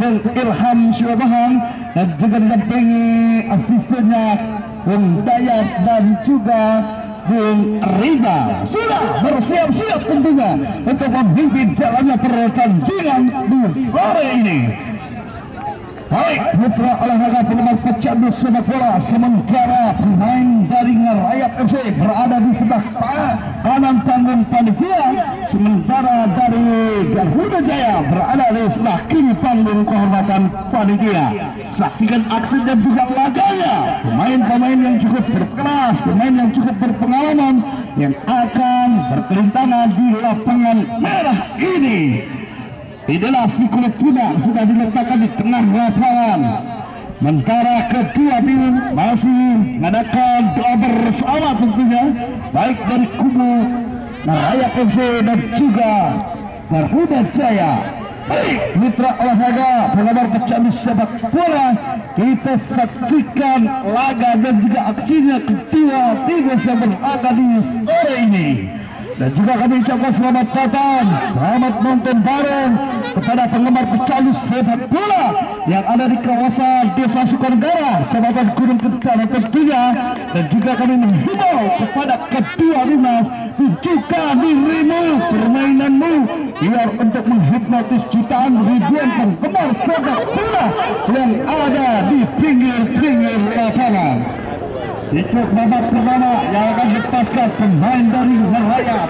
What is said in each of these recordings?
Bung Ilham Syubahan dan juga didampingi asistennya Bung Dayat dan juga Bung Rida sudah bersiap-siap tentunya untuk memimpin jalannya pertandingan di sore ini. Baik, putra olahraga penggemar pecandu sepak bola, sementara pemain dari Ngerayap FC berada di sebelah kanan panggung panitia, sementara dari Garuda Jaya berada di sebelah kiri panggung kehormatan panitia. Saksikan aksi dan juga laganya pemain-pemain yang cukup berkelas, pemain yang cukup berpengalaman yang akan berkelintangan di lapangan merah ini. Inilah si kulit kuda sudah diletakkan di tengah lapangan. Sementara kedua tim masih mengadakan doa bersama tentunya, baik dari kubu Ngerayap FC dan juga Garuda Jaya. Baik, mitra olahraga penggemar pecandu sepak bola, kita saksikan laga dan juga aksinya kedua tim yang berlaga di sore ini. Dan juga kami ucapkan selamat datang, selamat nonton bareng kepada penggemar pecandu sepak bola yang ada di kawasan Desa Sukanegara, Kecamatan Gunung Kencana tentunya. Dan juga kami menghimbau kepada kedua timnas, tunjukkan dirimu, permainanmu, biar untuk menghipnotis jutaan ribuan penggemar sepak bola yang ada di pinggir-pinggir lapangan. Itu babak pertama yang akan lepaskan pemain dari Ngerayap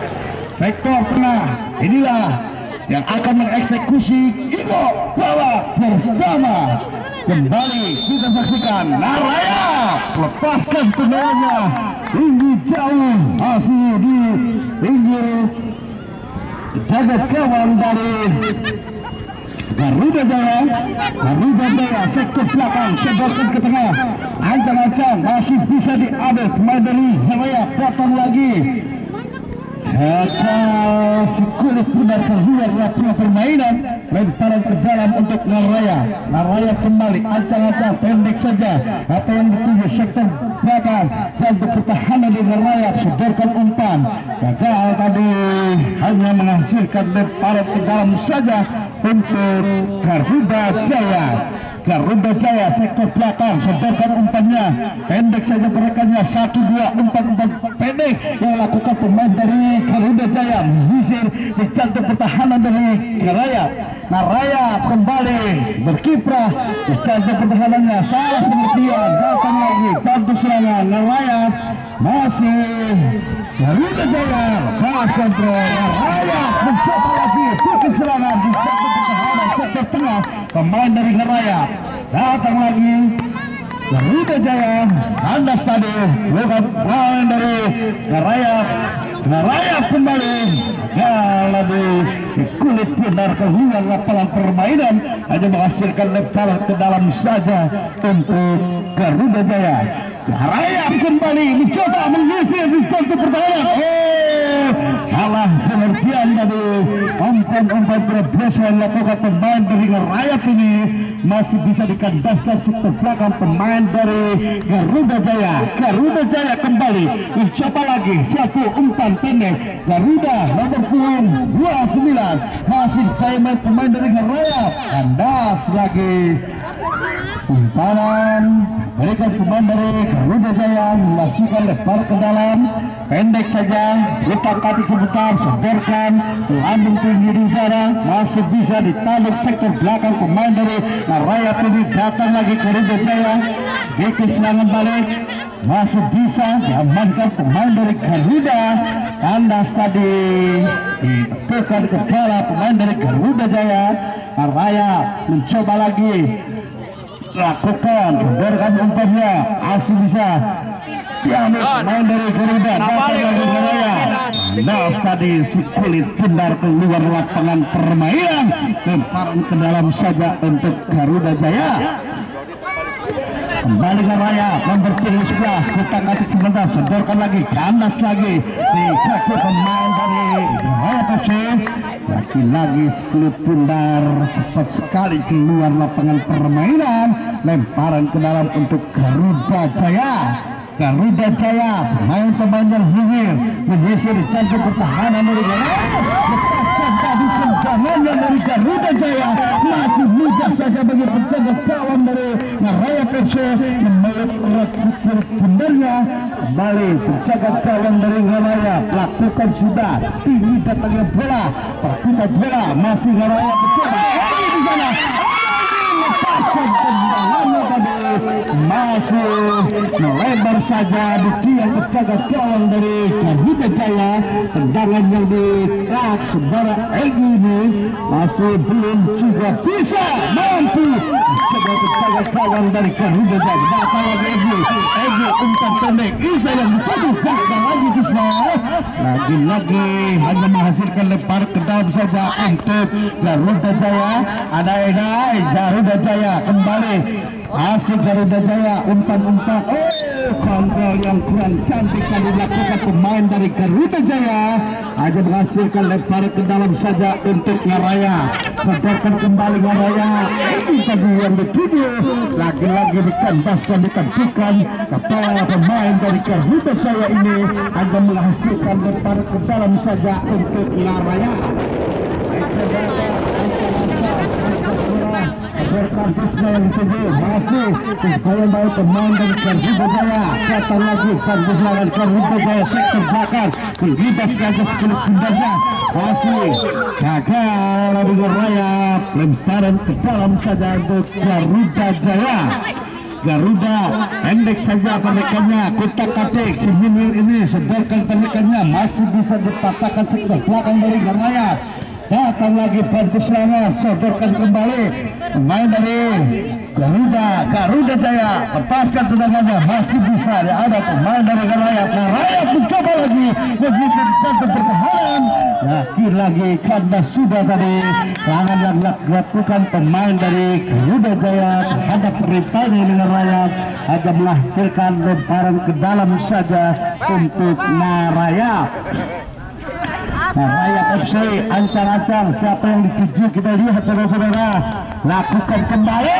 sektor tengah. Inilah yang akan mengeksekusi Iko babak pertama. Kembali kita saksikan Ngerayap lepaskan tendangannya tinggi jauh, masih di pinggir jaga kawan dari Garuda Jaya sektor belakang, sebarkan ke tengah, ancang-ancang masih bisa diambil pemain dari Ngerayap, potong lagi. Si kulit benar keluar lapangan permainan, lemparan ke dalam untuk Ngerayap kembali, ancang-ancang pendek saja apa yang dituju sektor belakang dan pertahanan di Ngerayap, sodorkan umpan gagal tadi, hanya menghasilkan lemparan ke dalam saja untuk Garuda Jaya sektor belakang, sodorkan umpannya pendek saja, gerakannya 1-2 umpan pendek yang lakukan pemain dari Garuda Jaya, mengusir di jantung pertahanan dari Ngerayap kembali berkiprah di jantung pertahanannya, salah pengertian, datang lagi bantu serangan Ngerayap, masih Garuda Jaya lepas kontrol, Ngerayap mencoba lagi bikin serangan di jantung pertahanan sektor tengah, pemain dari Ngerayap datang lagi. Garuda Jaya kandas tadi, bukan pemain dari Ngerayap kembali gagal lagi, kulit benar keluar lapangan permainan, hanya menghasilkan lemparan ke dalam saja untuk Garuda Jaya. Ngerayap kembali mencoba mengusir di jantung pertahanan, kalah pengertian tadi, umpan berhasil lakukan pemain dari Ngerayap ini, masih bisa dikandaskan sektor belakang pemain dari Garuda Jaya kembali mencoba lagi satu umpan pendek, Garuda nomor punggung 29 masih pemain dari Ngerayap, kandas lagi umpanan, berikan pemain dari Garuda Jaya memasukkan lebar ke dalam, pendek saja, letak kaki sebentar, sodorkan lambung tinggi di udara, masih bisa ditarik sektor belakang pemain dari Ngerayap ini, datang lagi Garuda Jaya, bikin serangan balik, masih bisa diamankan pemain dari Garuda, kandas tadi ditekan ke bola pemain dari Garuda Jaya. Ngerayap mencoba lagi lakukan, sodorkan umpannya, masih bisa diambil pemain dari Garuda, datang lagi Ngerayap, kandas tadi si kulit benar keluar lapangan permainan, lemparan ke dalam saja untuk Garuda Jaya. Kembali Ngerayap nomor 11, kita kasih sebentar, sodorkan lagi, kandas lagi di kaki pemain dari Ngerayap FC, lagi kulit benar cepat sekali keluar lapangan permainan, lemparan ke dalam untuk Garuda Jaya. Pemain yang hinggir mengisi di jantung pertahanan dari Ngerayap, lepaskan tadi tendangannya dari Garuda Jaya, masih mudah saja memeluk erat sikil pundarnya. Kembali terjaga kawan dari Ngaraya, lakukan sudah tinggi datangnya bola, perpindah bola masih Ngaraya mencoba lagi di sana. Lepaskan tendangannya tadi masih melebar saja di tiang terjaga kawan dari Garuda Jaya. Tendangan yang dikat saudara Egy ini masih belum juga bisa mampu mencoba terjaga kawan dari Garuda Jaya. Datang lagi Egy umpan pendek Isna yang ditutup gagal lagi Isna. Lagi-lagi hanya menghasilkan lempar ke dalam saja untuk Garuda Jaya. Ada Garuda Jaya kembali asik Garuda Jaya umpan-umpan. Kontrol yang kurang cantik yang dilakukan pemain dari Garuda Jaya. Hanya menghasilkan lempar ke dalam saja untuk Ngaraya. Sodorkan kembali Ngaraya. Ini tadi yang dituju. Lagi-lagi dikandaskan, ditentukan kepada pemain dari Garuda Jaya ini. Hanya menghasilkan lempar ke dalam saja untuk Ngaraya. Berkantisnya yang dituju masih bayang-bayang pemain dari Garuda Jaya. Datang lagi kantis lawan Garuda Jaya sektor belakang menggibas gagas kulit pundaknya masih gagal dari Ngaraya. Lemparan ke dalam saja untuk Garuda Jaya. Garuda pendek saja pendekannya, kutak-katik si Minil ini sebarkan pendekannya masih bisa dipatahkan sektor belakang dari Ngaraya. Datang lagi bantu serangan, sodorkan kembali pemain dari Garuda Jaya, lepaskan tendangannya masih bisa. Ada pemain dari Ngaraya mencoba lagi begitu jantung pertahanan. Lagi karena sudah tadi tangan yang dilakukan pemain dari Garuda Jaya terhadap perintahnya Ngaraya agar menghasilkan lemparan ke dalam saja untuk Ngaraya. Ngaraya FC ancang-ancang siapa yang dituju kita lihat saudara-saudara. Lakukan kembali.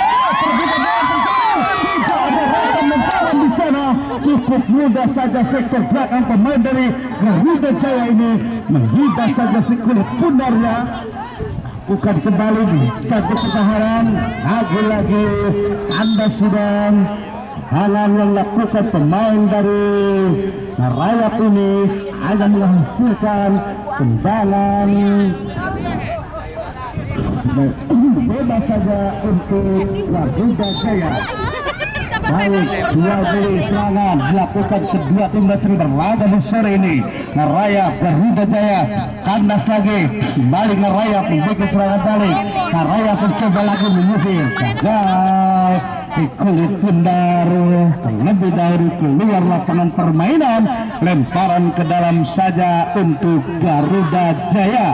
Tidak ada rata mendalam di sana. Cukup mudah saja sektor belakang pemain dari Garuda Jaya ini menghibas saja si kulit pundarnya. Bukan kembali di jatuh pertahanan. Lagi-lagi Anda sudah halang yang lakukan pemain dari Ngaraya ini hanya menghasilkan tendangan bebas saja untuk Garuda Jaya. Baik, jual beli serangan dilakukan kedua tim sering berlaga di sore ini. Ngaraya Garuda Jaya kandas lagi kembali Ngaraya membuat serangan balik. Ngaraya mencoba lagi menyisir gagal di kulit pundar terlebih dahulu keluar lapangan permainan. Lemparan ke dalam saja untuk Garuda Jaya.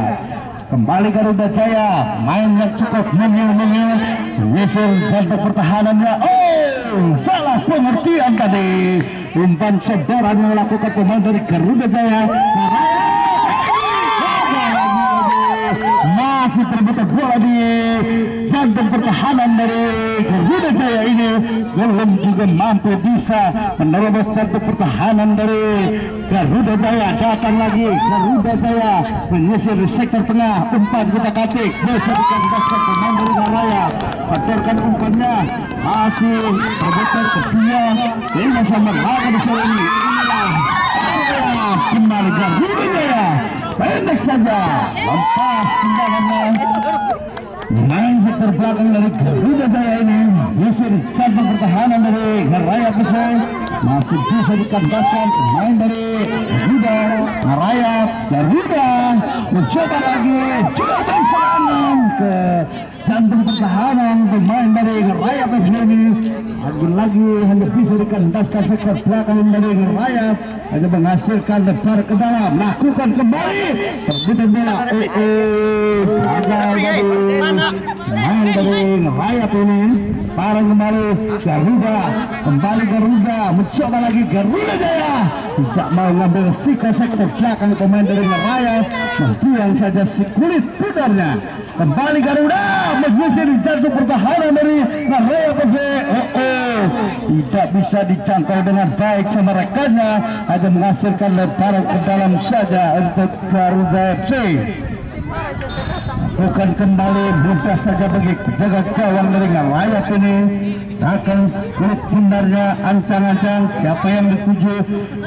Kembali Garuda Jaya main yang cukup mengil-mengil menyisir jantung pertahanannya. Salah pengertian tadi. Umpan sedoran yang melakukan pemain dari Garuda Jaya. Masih terbuka bola di jantung pertahanan dari Garuda Jaya ini. Belum juga mampu bisa menerobos jantung pertahanan dari Garuda Jaya. Datang lagi Garuda Jaya menyisir di sektor tengah. Umpan kita katik bisa dikandaskan pemain dari Ngaraya. Patorkan umpannya masih terbuka kedua. Ini sama laga di sore ini. Kembali Garuda Jaya. Pendek saja lepas tendangannya. Main sektor belakang dari Garuda Jaya ini menyisir jantung pertahanan dari Ngaraya FC. Masih bisa dikandaskan pemain dari Garuda. Ngaraya Garuda mencoba lagi coba serangan ke jantung pertahanan pemain dari Ngaraya FC ini. Lagi-lagi hanya bisa dikandaskan sektor belakang dari Ngaraya. Hanya menghasilkan lebar ke dalam. Lakukan kembali perbuatan bola. Gagal dari main dari Ngaraya ini. Parang kembali Garuda. Kembali Garuda. Mencoba lagi Garuda Jaya. Tidak mau ngambil sikap sektor belakang pemain dari Ngaraya. Membuang saja si kulit putarnya. Kembali Garuda menyisir jantung pertahanan dari Ngaraya FC. Tidak bisa dijangkau dengan baik sama rekannya. Hanya menghasilkan lemparan ke dalam saja untuk Garuda FC. bukan kembali mudah saja bagi jaga gawang dari Ngalayap ini. Akan sulit hindarnya ancang-ancang siapa yang dituju.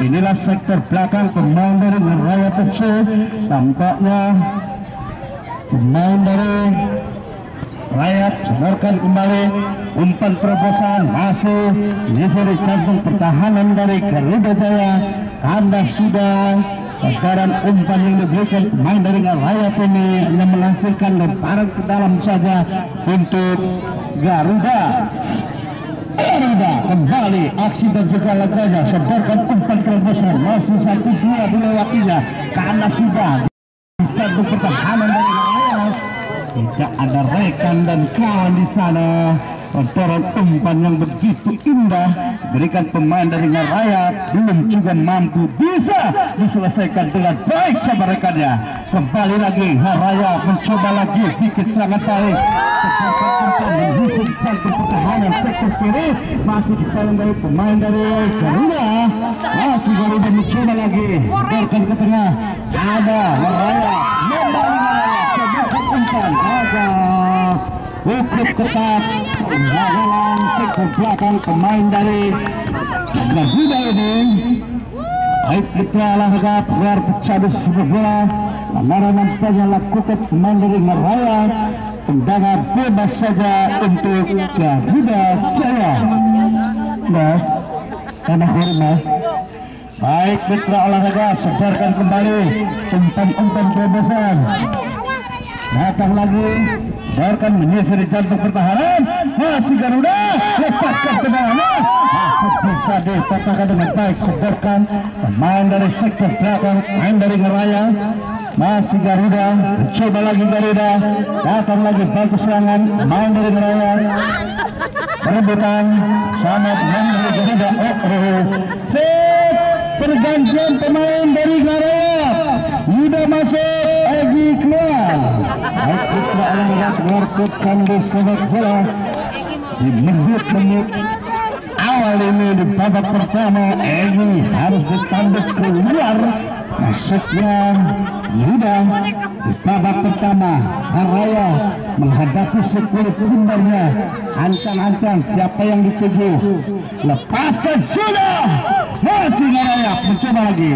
Inilah sektor belakang pemain dari Ngalayap FC. Tampaknya pemain dari Rakyat sebarkan kembali umpan terobosan masih diseri jantung pertahanan dari Garuda Jaya karena sudah takaran umpan yang diberikan pemain dari Rakyat ini hanya menghasilkan lemparan ke dalam saja untuk Garuda kembali aksi dan juga laganya sebarkan umpan terobosan masih 1-2 dilewatinya karena sudah jantung pertahanan dari Rakyat. Tidak ada rekan dan kawan di sana. Ontoran umpan yang begitu indah berikan pemain dari Rakyat belum juga mampu bisa diselesaikan dengan baik sama rekannya. Kembali lagi Rakyat mencoba lagi bikin serangan tarik. Umpan menghusung jantung pertahanan sektor kiri masih ditolong dari pemain dari Garuda. Masih Garuda mencoba lagi berikan ke tengah. Ada Rakyat kembali coba umpan agak cukup ketat menjalankan sektor belakang pemain dari Garuda ini. Baik Mitra olahraga luar pecah sebuah bola Lamara nampaknya lakukan pemain dari Rakyat. Tendangan bebas saja untuk Garuda Jaya. Mas tanah hormat. Baik Mitra olahraga sebarkan kembali umpan-umpan terobosan. Datang lagi biarkan menyisir jantung pertahanan. Masih Garuda lepaskan tendangannya masih bisa dipatahkan dengan baik. Sebarkan pemain dari sektor belakang pemain dari Rakyat. Masih Garuda coba lagi Garuda datang lagi bantu serangan pemain dari Rakyat. Perebutan sama pemain dari Garuda. Pergantian pemain dari Rakyat sudah masuk Egi keluar. Baik Putra olahraga keluar candu sepak bola di menit-menit awal ini di babak pertama. Egi harus ditanduk keluar. Masuknya Yuda di babak pertama. Raya menghadapi sekulit hindarnya. Ancang-ancang siapa yang dituju. Lepaskan sudah. Masih Raya mencoba lagi.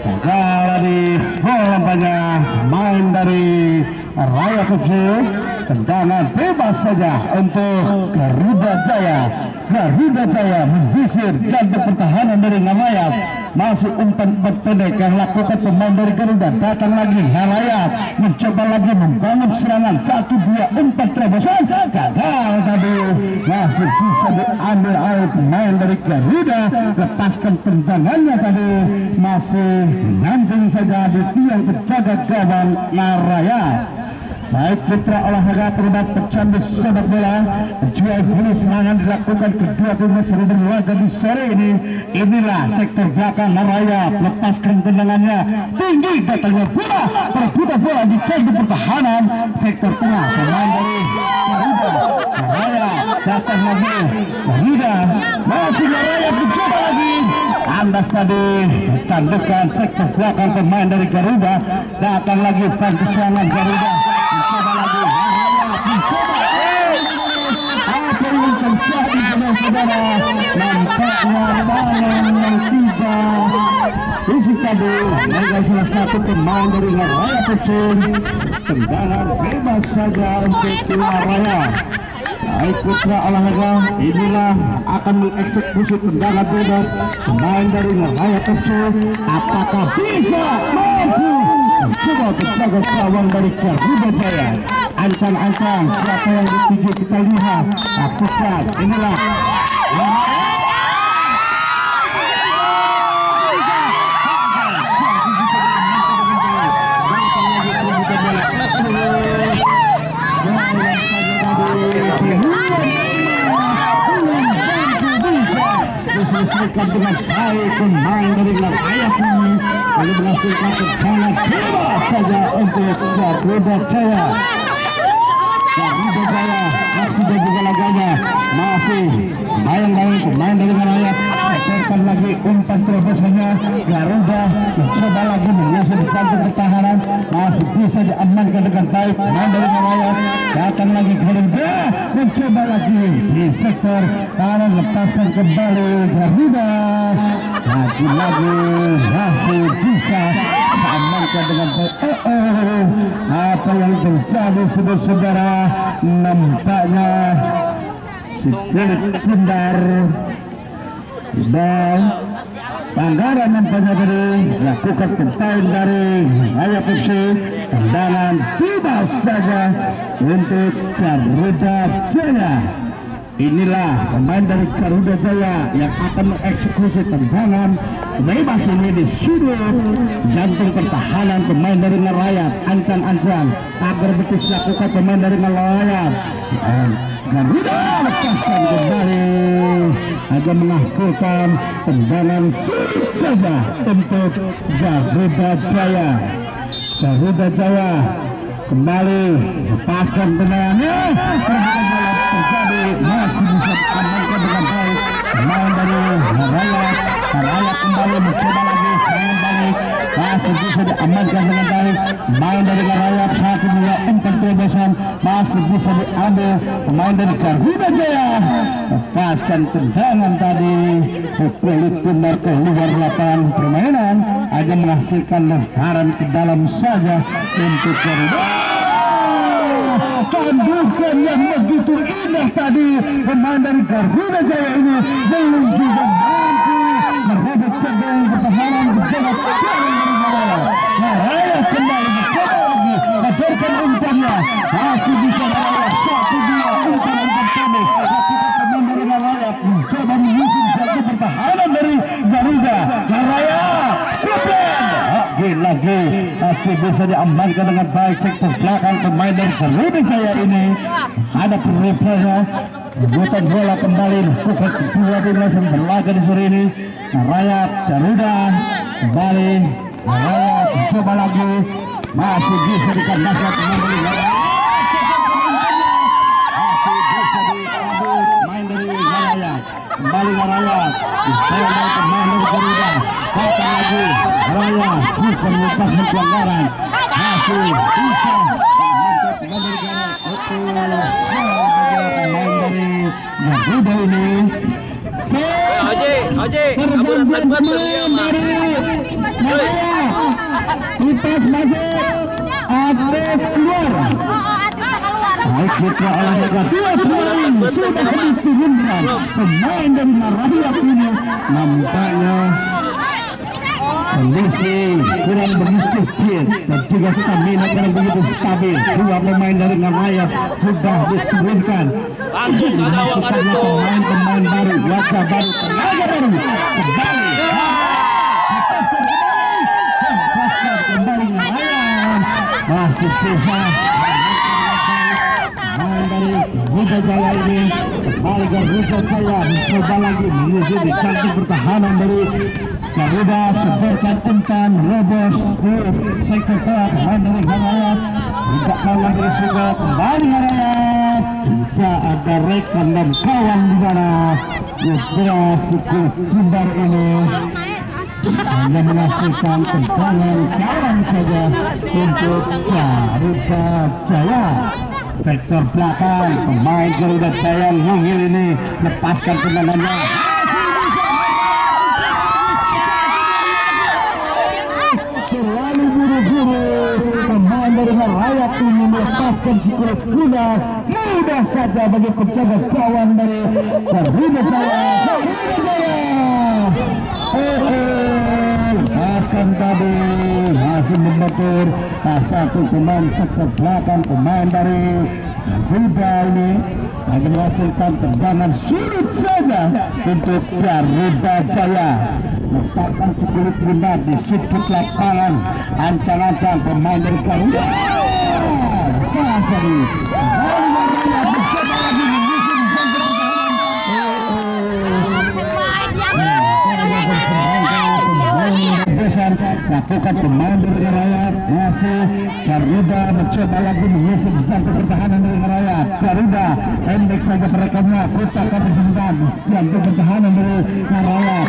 Gagal di bola banyak main dari Raya FC. Tendangan bebas saja untuk Garuda Jaya. Garuda Jaya membisir jantung pertahanan dari Rakyat. Masih umpan pendek yang lakukan pemain dari Garuda. Datang lagi Rakyat mencoba lagi membangun serangan 1-2 umpan terobosan. Gagal tadi. Masih bisa diambil oleh pemain dari Garuda. Lepaskan tendangannya tadi. Masih menyanting saja di tiang penjaga gawang Rakyat. Baik Putra olahraga terlibat pecandu sepak bola. Jual beli serangan dilakukan kedua tim seru berlaga di sore ini. Inilah sektor belakang Rakyat. Lepaskan tendangannya tinggi datangnya bola. Perebutan bola di jantung pertahanan sektor tengah pemain dari Garuda. Rakyat datang lagi Garuda. Masih Rakyat mencoba lagi. Andas tadi tandukan sektor belakang pemain dari Garuda. Datang lagi bantu serangan Garuda. Mencoba lagi Rakyat mencoba. Apa yang terjadi saudara-saudara? Nampaknya tangan yang tiba fisik tadi mereka salah satu pemain dari Rakyat FC. Tendangan bebas saja untuk Rakyat. Baik Putra olahraga inilah akan mengeksekusi tendangan bebas pemain dari Rakyat FC. Apakah bisa mampu mencoba penjaga gawang dari Garuda Jaya? Ancang-ancang siapa yang dituju kita lihat. Saksikan inilah diselesaikan dengan baik pemain dari Rakyat ini lalu menghasilkan tendangan bebas saja untuk Garuda Jaya. Garuda Jaya aksi dan juga laganya masih bayang-bayang pemain dari Rakyat. menghasilkan lagi umpan terobosannya. Garuda mencoba lagi mengusir jantung pertahanan, masih bisa diamankan dengan baik. Main dari Rayap, datang lagi Garuda mencoba lagi di sektor kanan, lepaskan kembali Garuda, lagi-lagi masih bisa diamankan dengan baik. Apa yang terjadi saudara-saudara, nampaknya kulit pindar dan pelanggaran nampaknya dari lakukan pemain dari Rayap FC. Tendangan bebas saja untuk Garuda Jaya. Inilah pemain dari Garuda Jaya yang akan mengeksekusi tendangan bebas ini di sudut jantung pertahanan pemain dari Rayap. Ancang-ancang agar betis lakukan pemain dari Rayap. Garuda lepaskan kembali, agar menghasilkan tendangan sudut saja untuk Garuda Jaya. Garuda Jaya kembali lepaskan tendangannya, terjadi masih bisa diamankan dengan baik pemain dari Rayap. Rayap kembali mencoba lagi serangan balik, masih bisa diamankan dengan baik pemain dari Rayap. Satu dua umpan terobosan masih bisa diambil pemain dari Garuda Jaya. Lepaskan tendangan tadi, kulit pindar keluar lapangan permainan, agar menghasilkan lemparan ke dalam saja untuk Garuda. Tandukan yang begitu indah tadi, pemain dari Garuda Jaya ini belum juga mampu merobek cabang pertahanan berjaga Rayap kembali mencoba lagi mengajarkan umpannya, masih bisa Rayap. Satu dua umpan pendek lakukan pemain dari Rayap mencoba mengusir jantung pertahanan dari Garuda. Rayap problem lagi masih bisa diamankan dengan baik sektor belakang pemain dari Garuda Jaya ini. Ada peripanya, buatan bola kembali lakukan kedua tim langsung berlaga di sore ini. Rayap Garuda kembali, Rayap coba lagi, masih bisa dikandaskan pemain dari Rayap, masih bisa diambil pemain dari Rayap. Kembali Rayap, diserang pemain dari Garuda, datang lagi Rayap, bukan merupakan pelanggaran, masih bisa diamankan pemain dari Garuda. Pemain dari Garuda ini pergantian pemain dari Ipas masuk, Abbas keluar. Baik putra olahraga, dua pemain sudah diturunkan. Pemain dari Rayap ini nampaknya kondisi kurang begitu fit dan juga stamina kurang begitu stabil. Dua pemain dari Rayap sudah diturunkan. Langsung ada wakar itu. Pemain baru, wajah baru, tenaga baru. Kembali. Kembali Rayap. Masih sisa. Pemain dari Garuda Jaya ini kembali Garuda Jaya mencoba lagi menuju di jantung pertahanan dari Garuda. Sebarkan umpan robos di sektor tengah pemain dari Rayap. Tidak kawan dari Suga, kembali Rayap. Tidak ada rekan dan kawan di sana. Operasi kulit pindar ini hanya menghasilkan tendangan kawan saja untuk Garuda Jaya. Sektor belakang pemain Garuda Jaya Mungil ini lepaskan tendangannya. Terlalu buru-buru pemain dari Rayap ini melepaskan si kulit kuda. Mudah saja bagi penjaga gawang dari Garuda Jaya. Lepaskan tadi, masih membentur satu pemain sektor belakang pemain dari Garuda ini akan menghasilkan tendangan sudut saja untuk Garuda Jaya. Letakkan sekulit pindar di sudut lapangan, ancang-ancang pemain dari Garuda. Lepas tadi, Rayap mencoba lagi mengusir jantung pertahanan. Lakukan pemain dari Rayap, masih Garuda mencoba lagi mengusir jantung pertahanan dari Rayap. Garuda pendek saja perekamnya, kotak 9 jantung pertahanan dari Rayap.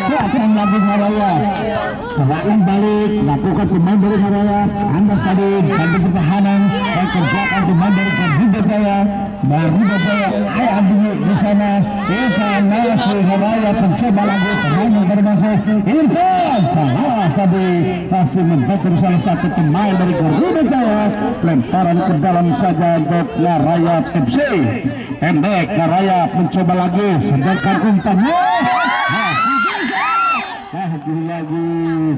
lagi Ngaraya. Serangan balik lakukan pemain dari Ngaraya. Anda Sadin bantu pertahanan dan kerjakan pemain dari Garuda Jaya. Garuda Jaya ayah di sana. Irfan Nasri Ngaraya mencoba lagi pemain yang baru masuk. Irfan salah tadi masih membantu salah satu pemain dari Garuda Jaya. Lemparan ke dalam saja untuk Ngaraya FC. Pendek Ngaraya mencoba lagi sedangkan umpannya lagi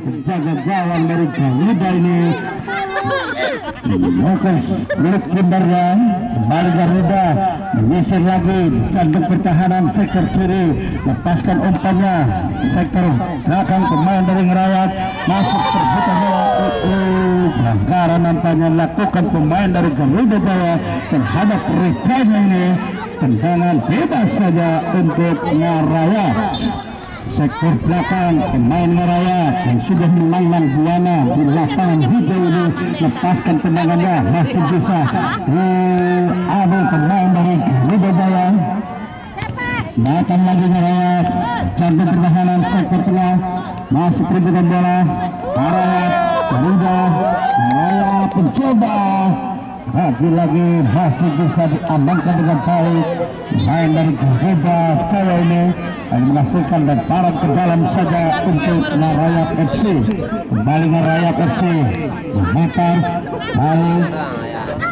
penjaga gawang dari Garuda ini Lukas milik pundarnya kembali Garuda menyisir lagi tanduk pertahanan sektor kiri lepaskan umpannya sektor belakang pemain dari Ngerayat masuk terbuka bola pelanggaran nampaknya lakukan pemain dari Garuda Jaya terhadap rekannya ini. Tendangan bebas saja untuk Ngerayat. Sektor belakang pemain Ngerayat yang sudah melanglang buana di lapangan hijau ini lepaskan tendangannya masih bisa ada pemain dari Garuda Jaya. Datang lagi Ngerayat jantung pertahanan sektor tengah masih perebutan bola Ngerayat Garuda Ngerayat mencoba lagi masih bisa diamankan dengan baik main dari Garuda Jaya ini dan menghasilkan lemparan ke dalam saja untuk Ngerayat FC. Kembali Ngerayat FC memutar balik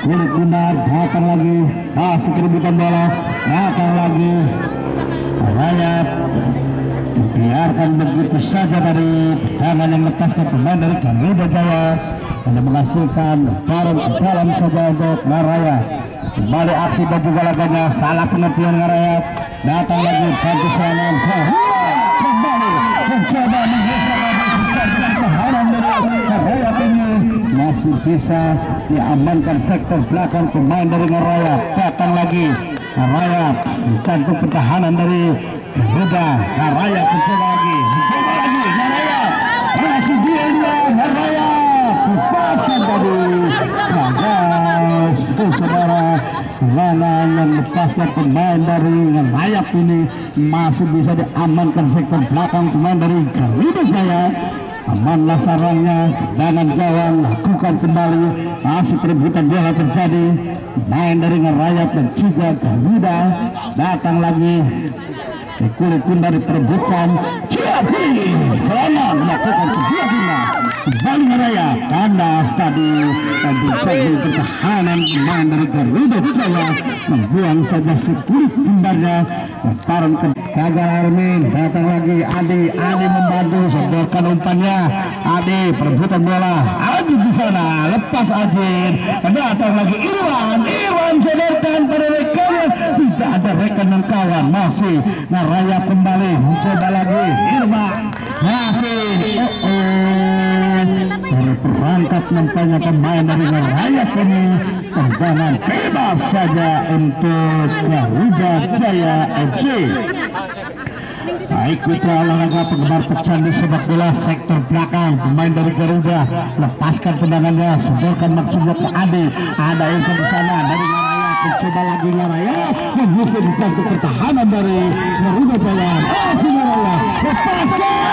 kulit benar datang lagi masih kerebutan bola datang lagi Ngerayat biarkan begitu saja dari tendangan yang lepaskan pemain dari Garuda Jaya dan menghasilkan lemparan ke dalam saja untuk Ngerayat. Kembali aksi dan juga laganya salah pengertian Ngerayat datang lagi bantu serangan kembali mencoba menggeser pertahanan dari Ngerayat ini masih bisa diamankan sektor belakang pemain dari Ngerayat. Datang lagi Ngerayat mencantum pertahanan dari Garuda. Ngerayat mencoba lagi Ngerayat masih dia Ngerayat lepaskan tadi gagal saudara. Serangan yang lepaskan pemain dari Ngerayat ini masih bisa diamankan sektor belakang pemain dari Garuda Jaya. Amanlah sarangnya dengan gawang lakukan kembali masih perebutan bola terjadi main dari Ngerayat dan juga Garuda. Datang lagi kulit dari perebutan Ciapi serangan melakukan sebuah guna kembali Ngerayat kandas tadi dan dijaga pertahanan pemain dari Garuda Jaya membuang saja sekulit pundarnya lemparan ke gagal Armin. Datang lagi Adi membantu sedorkan umpannya Adi perebutan bola Adi di sana lepas Ajin datang lagi Irwan sedorkan pada rekannya tidak ada rekan dan kawan masih Ngerayat kembali mencoba lagi Irwan masih dari perangkat nampaknya pemain dari Ngerayat ini tendangan bebas saja untuk Garuda Jaya FC. Baik mitra olahraga penggemar pecandu sepak bola sektor belakang pemain dari Garuda lepaskan tendangannya sedorkan maksudnya ke Adi ada yang ke sana dari Ngerayat mencoba lagi Ngerayat menyusun bantu pertahanan dari Garuda Jaya Ngerayat lepaskan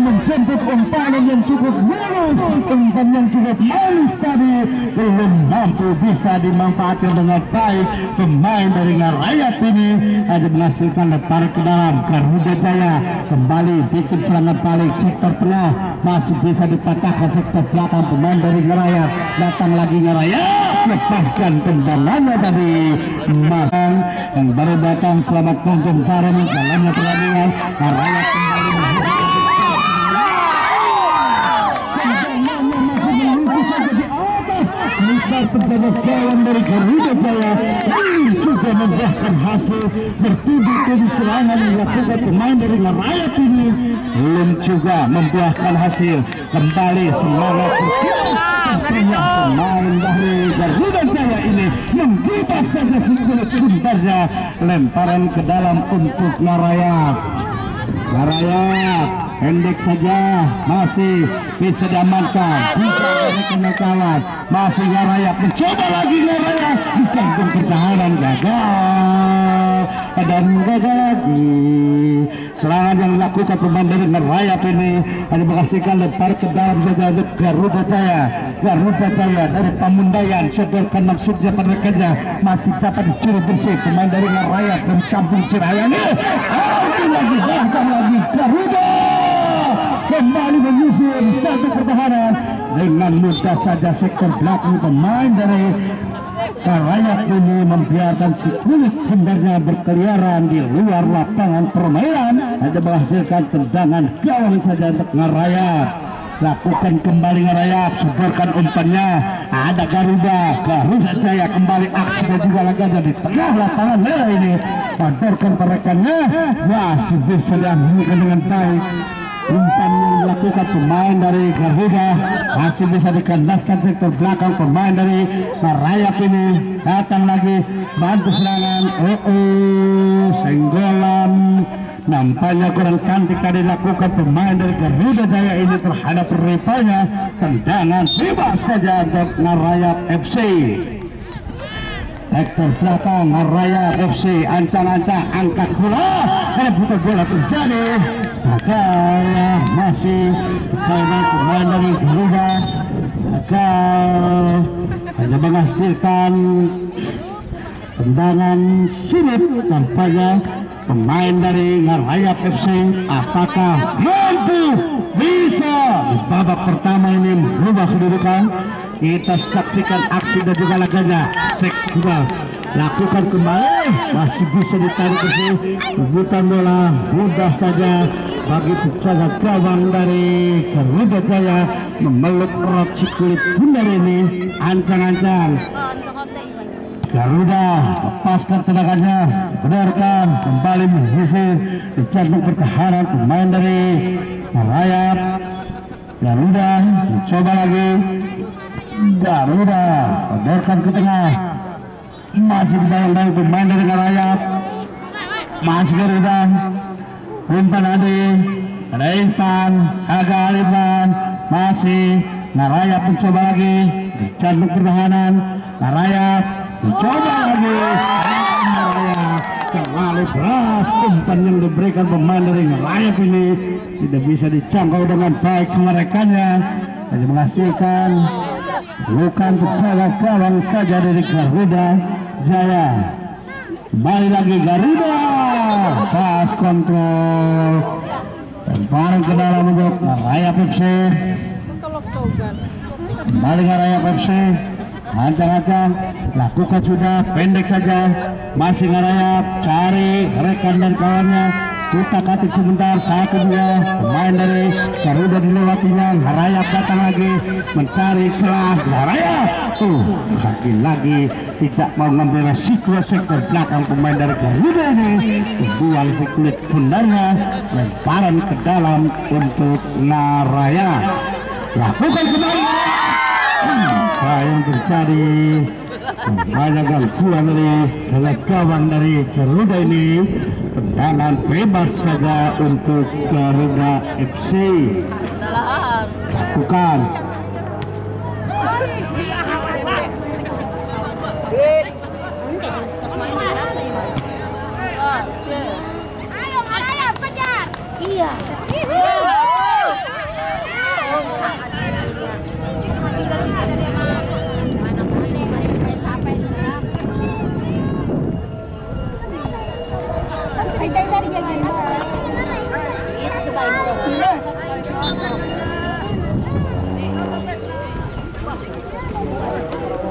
menjemput umpan yang cukup mulus umpan yang cukup manis tadi belum mampu bisa dimanfaatkan dengan baik pemain dari Ngerayat ini ada menghasilkan lemparan ke dalam Garuda Jaya kembali bikin serangan balik sektor tengah masih bisa dipatahkan sektor belakang pemain dari Ngerayat datang lagi Ngerayat lepaskan tendangannya tadi Masang yang baru datang selamat menonton bareng jalannya pertandingan Ngerayat kembali penjaga gawang dari Garuda Jaya juga membuahkan hasil bertujuh serangan yang dilakukan pemain dari Ngerayat ini belum juga membuahkan hasil kembali semangat pemain dari Garuda Jaya ini menggibah saja sekulit pundarnya lemparan ke dalam untuk Ngerayat pendek saja masih bisa diamankan bisa dari kawan masih Ngerayat mencoba lagi Ngerayat dicantum pertahanan gagal dan gagal lagi. Serangan yang dilakukan pemain dari Ngerayap ini hanya menghasilkan lempar ke dalam saja untuk Garuda Jaya. Garuda Jaya dari Pamundayan sodorkan maksudnya pada rekannya, masih dapat dicuri bersih pemain dari Ngerayap dari Kampung Cirayani. Lagi datang lagi Garuda kembali menyisir satu pertahanan dengan mudah saja sektor belakang pemain dari Ngerayap ini membiarkan si kulit bendarnya berkeliaran di luar lapangan permainan, hanya menghasilkan tendangan gawang saja untuk Ngerayap. Lakukan kembali Ngerayap, sodorkan umpannya, ada Garuda Jaya kembali aksi dan juga laganya di tengah lapangan merah ini, sodorkan perekannya, masih bisa diambilkan dengan baik. Umpan yang dilakukan pemain dari Garuda masih bisa dikandaskan sektor belakang pemain dari Ngerayap ini. Datang lagi bantu serangan, senggolan nampaknya kurang cantik tadi dilakukan pemain dari Garuda Jaya ini terhadap rivalnya. Tendangan bebas saja untuk Ngerayap FC. Sektor belakang Ngerayap FC, ancang-ancang angkat bola, karena putar bola terjadi. Gagal masih pemain dari Garuda, gagal hanya menghasilkan tendangan sulit. Nampaknya pemain dari Ngerayap FC apakah mampu bisa di babak pertama ini merubah kedudukan? Kita saksikan aksi dan juga laganya. Sektor lakukan kembali, masih bisa ditarik ke sini, rebutan bola mudah saja bagi penjaga gawang dari Garuda Jaya memeluk erat si kulit bundar ini. Ancang-ancang Garuda lepaskan tenaganya, benarkan kembali menyisir di jantung pertahanan pemain dari Ngerayap. Garuda mencoba lagi, Garuda benarkan ke tengah, masih dibayang-bayang pemain dari Ngerayap, masih Garuda. Umpan ada Irfan, gagal Irfan, masih Ngerayap mencoba lagi di jantung pertahanan. Ngerayap mencoba lagi, Ngerayap terlalu keras. Umpan yang diberikan pemain dari Ngerayap ini tidak bisa dijangkau dengan baik sama rekannya, hanya menghasilkan bukan penjaga gawang saja dari Garuda Jaya. Kembali lagi Garuda, pas kontrol, lemparan ke dalam untuk Ngerayap FC. Kembali Ngerayap FC, ancang-ancang lakukan sudah, pendek saja, masih Ngerayap cari rekan dan kawannya, kita katik sebentar, satu dua pemain dari Garuda dilewatinya. Ngerayap datang lagi mencari celah. Ngerayap lagi tidak mau mengambil resiko sektor belakang pemain dari Garuda ini, membuang si kulit bundarnya, lemparan ke dalam untuk Ngerayap. Lakukan kembali, apa yang terjadi? Banyak gangguan dari gawang dari Garuda ini. Tendangan bebas saja untuk Garuda FC. Lakukan. Ayo kejar. Iya.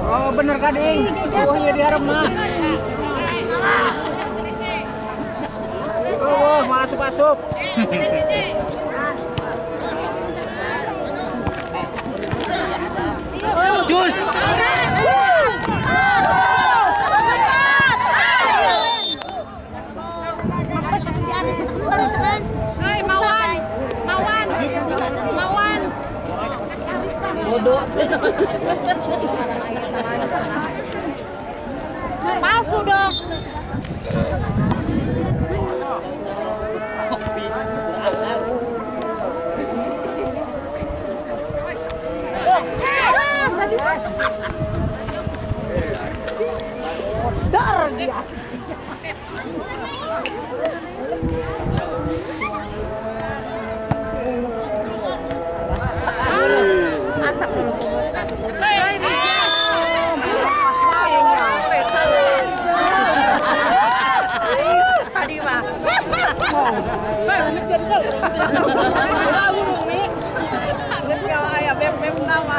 Oh bener kading, suhunya diharap mah. Oh masuk. Jus. Palsu dong. Dar dia. Tadi mah. Geus ngawa aya bem-bem nama.